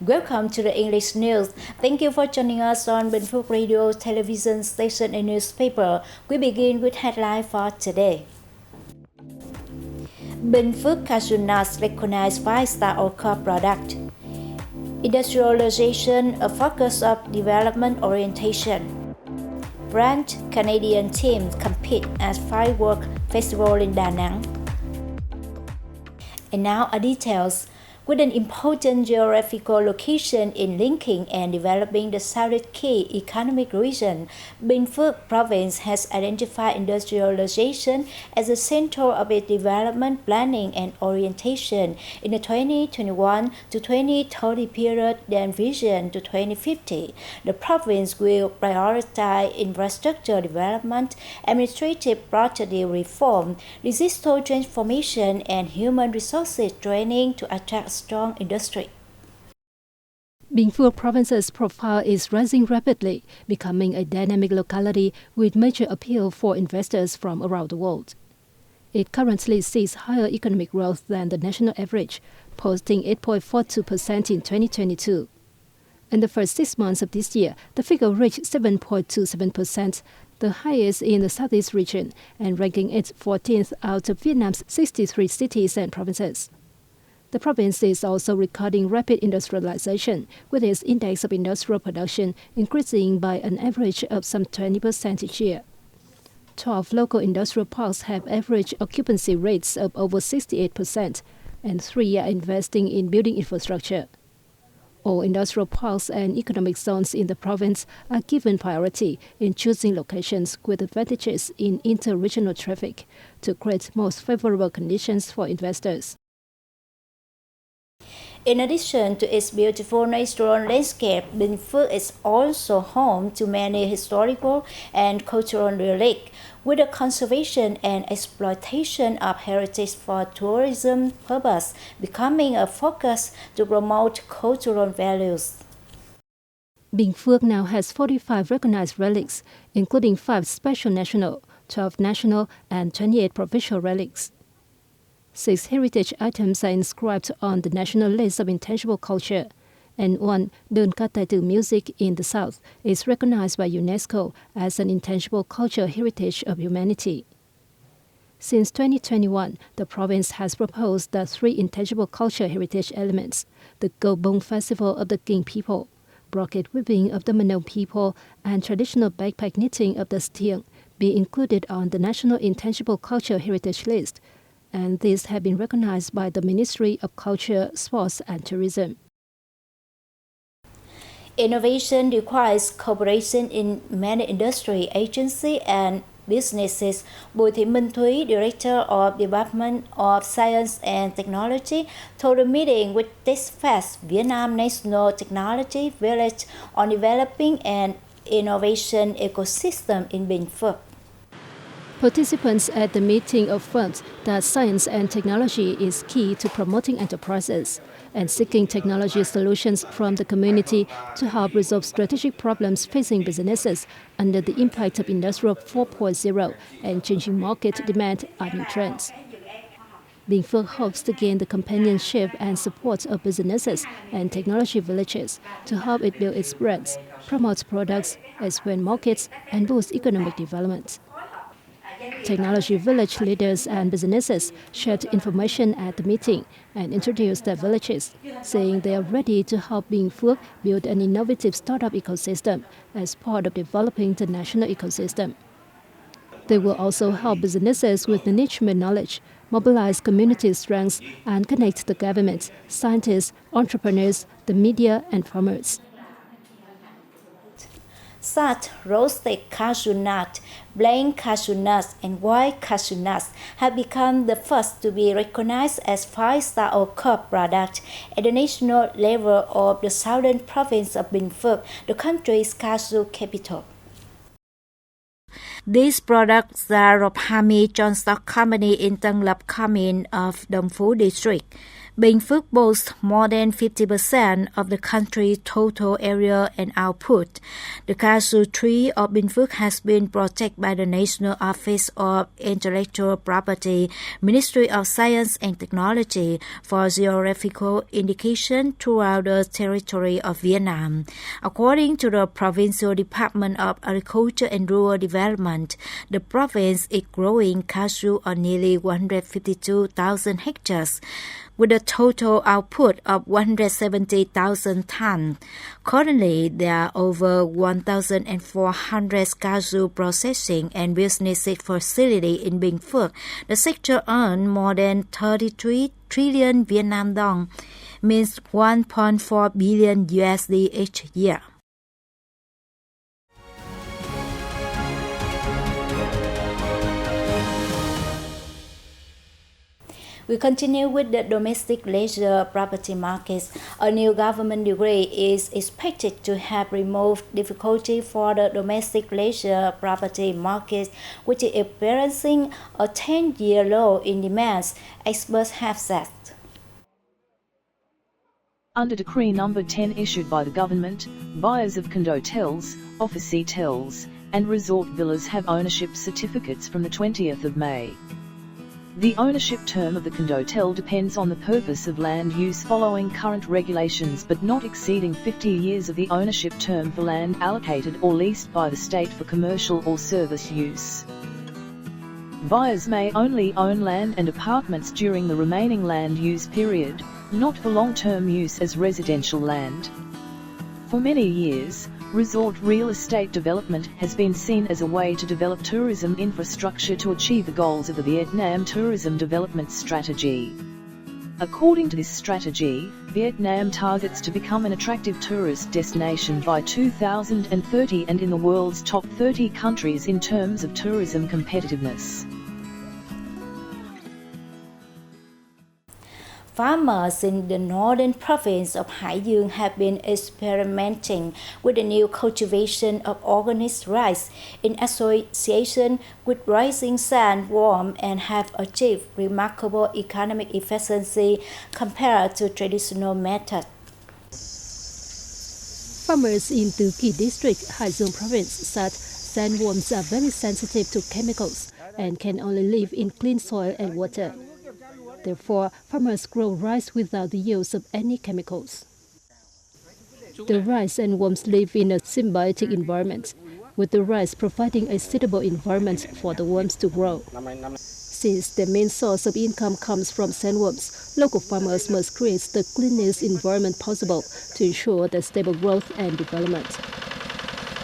Welcome to the English news. Thank you for joining us on Binh Phuoc Radio, television station and newspaper. We begin with headline for today. Binh Phuoc cashew nuts recognized 5-star OCOP product. Industrialization, a focus of development orientation. Brand Canadian team compete at firework festival in Da Nang. And now our details. With an important geographical location in linking and developing the Southeast key economic region, Binh Phuoc province has identified industrialization as the center of its development planning and orientation in the 2021 to 2030 period and vision to 2050. The province will prioritize infrastructure development, administrative procedure reform, digital transformation, and human resources training to attract strong industry. Binh Phuoc province's profile is rising rapidly, becoming a dynamic locality with major appeal for investors from around the world. It currently sees higher economic growth than the national average, posting 8.42% in 2022. In the first 6 months of this year, the figure reached 7.27%, the highest in the Southeast region, and ranking it 14th out of Vietnam's 63 cities and provinces. The province is also recording rapid industrialization, with its index of industrial production increasing by an average of some 20% each year. 12 local industrial parks have average occupancy rates of over 68%, and 3 are investing in building infrastructure. All industrial parks and economic zones in the province are given priority in choosing locations with advantages in inter-regional traffic to create most favorable conditions for investors. In addition to its beautiful natural landscape, Binh Phuoc is also home to many historical and cultural relics, with the conservation and exploitation of heritage for tourism purpose becoming a focus to promote cultural values. Binh Phuoc now has 45 recognized relics, including 5 special national, 12 national, and 28 provincial relics. 6 heritage items are inscribed on the national list of intangible culture, and 1, đơn ca tài tử music in the South, is recognized by UNESCO as an intangible cultural heritage of humanity. Since 2021, the province has proposed the 3 intangible cultural heritage elements: the Go Bong Festival of the King people, brocade weaving of the Mano people, and traditional backpack knitting of the Stiang be included on the National Intangible Cultural Heritage List, and these have been recognized by the Ministry of Culture, Sports and Tourism. Innovation requires cooperation in many industry, agencies, and businesses. Bùi Thị Minh Thúy, Director of Department of Science and Technology, told a meeting with TechFest, Vietnam National Technology Village, on developing an innovation ecosystem in Binh Phuoc. Participants at the meeting affirmed that science and technology is key to promoting enterprises and seeking technology solutions from the community to help resolve strategic problems facing businesses under the impact of Industrial 4.0 and changing market demand and new trends. Binh Phuoc hopes to gain the companionship and support of businesses and technology villages to help it build its brands, promote products, expand markets, and boost economic development. Technology village leaders and businesses shared information at the meeting and introduced their villages, saying they are ready to help Binh Phuoc build an innovative startup ecosystem as part of developing the national ecosystem. They will also help businesses with management knowledge, mobilize community strengths, and connect the government, scientists, entrepreneurs, the media, and farmers. Such roasted cashew nut, plain cashew nuts, and white cashew nuts have become the first to be recognized as 5-star OCOP product at the national level of the southern province of Binh Phuoc, the country's cashew capital. These products are of Hami Johnstock Company in Tân Lập Commune of Dong Phu District. Binh Phuoc boasts more than 50% of the country's total area and output. The cashew tree of Binh Phuoc has been protected by the National Office of Intellectual Property, Ministry of Science and Technology for geographical indication throughout the territory of Vietnam. According to the Provincial Department of Agriculture and Rural Development, the province is growing cashew on nearly 152,000 hectares, with a total output of 170,000 tons. Currently, there are over 1,400 cashew processing and business facilities in Binh Phuoc. The sector earns more than 33 trillion Vietnam dong, means 1.4 billion USD each year. We continue with the domestic leisure property markets. A new government decree is expected to have removed difficulty for the domestic leisure property market, which is experiencing a 10-year low in demand, experts have said. Under Decree No. 10 issued by the government, buyers of condotels, officetels, and resort villas have ownership certificates from the 20th of May. The ownership term of the condotel depends on the purpose of land use following current regulations but not exceeding 50 years of the ownership term for land allocated or leased by the state for commercial or service use. Buyers may only own land and apartments during the remaining land use period, not for long-term use as residential land. For many years, resort real estate development has been seen as a way to develop tourism infrastructure to achieve the goals of the Vietnam Tourism Development Strategy. According to this strategy, Vietnam targets to become an attractive tourist destination by 2030 and in the world's top 30 countries in terms of tourism competitiveness. Farmers in the northern province of Hải Dương have been experimenting with the new cultivation of organic rice in association with rising sandworm and have achieved remarkable economic efficiency compared to traditional methods. Farmers in Tứ Kỳ district, Hải Dương province said sandworms are very sensitive to chemicals and can only live in clean soil and water. Therefore, farmers grow rice without the use of any chemicals. The rice and worms live in a symbiotic environment, with the rice providing a suitable environment for the worms to grow. Since the main source of income comes from sandworms, local farmers must create the cleanest environment possible to ensure the stable growth and development.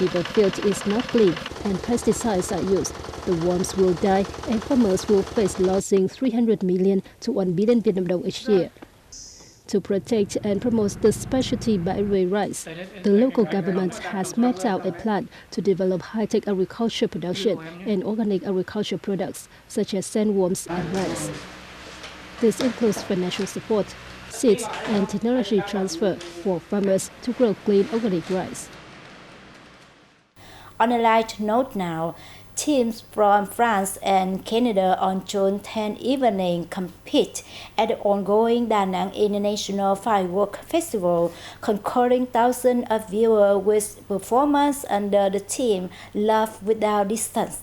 If the field is not clean and pesticides are used, the worms will die and farmers will face losing 300 million to 1 billion Vietnam dong each year. To protect and promote the specialty Baire rice, the local government has mapped out a plan to develop high-tech agriculture production and organic agriculture products such as sandworms and rice. This includes financial support, seeds, and technology transfer for farmers to grow clean organic rice. On a light note now, teams from France and Canada on June 10 evening compete at the ongoing Da Nang International Fireworks Festival, conquering thousands of viewers with performance under the theme Love Without Distance.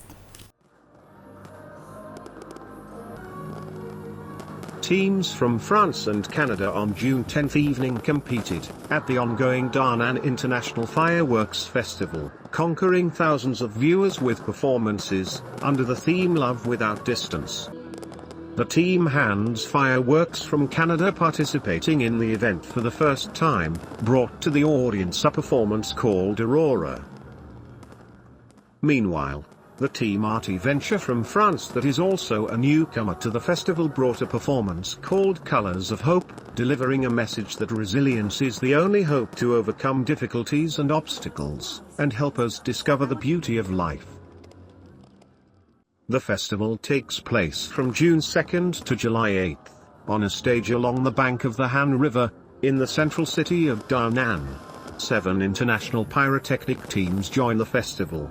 Teams from France and Canada on June 10th evening competed at the ongoing Da Nang International Fireworks Festival, conquering thousands of viewers with performances under the theme Love Without Distance. The team Hands Fireworks from Canada, participating in the event for the first time, brought to the audience a performance called Aurora. Meanwhile, the team Arty Venture from France, that is also a newcomer to the festival, brought a performance called Colors of Hope, delivering a message that resilience is the only hope to overcome difficulties and obstacles, and help us discover the beauty of life. The festival takes place from June 2nd to July 8th, on a stage along the bank of the Han River, in the central city of Da Nang. 7 international pyrotechnic teams join the festival.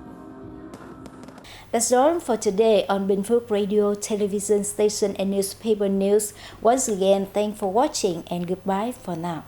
That's all for today on Binh Phuoc Radio, television station and newspaper news. Once again, thanks for watching and goodbye for now.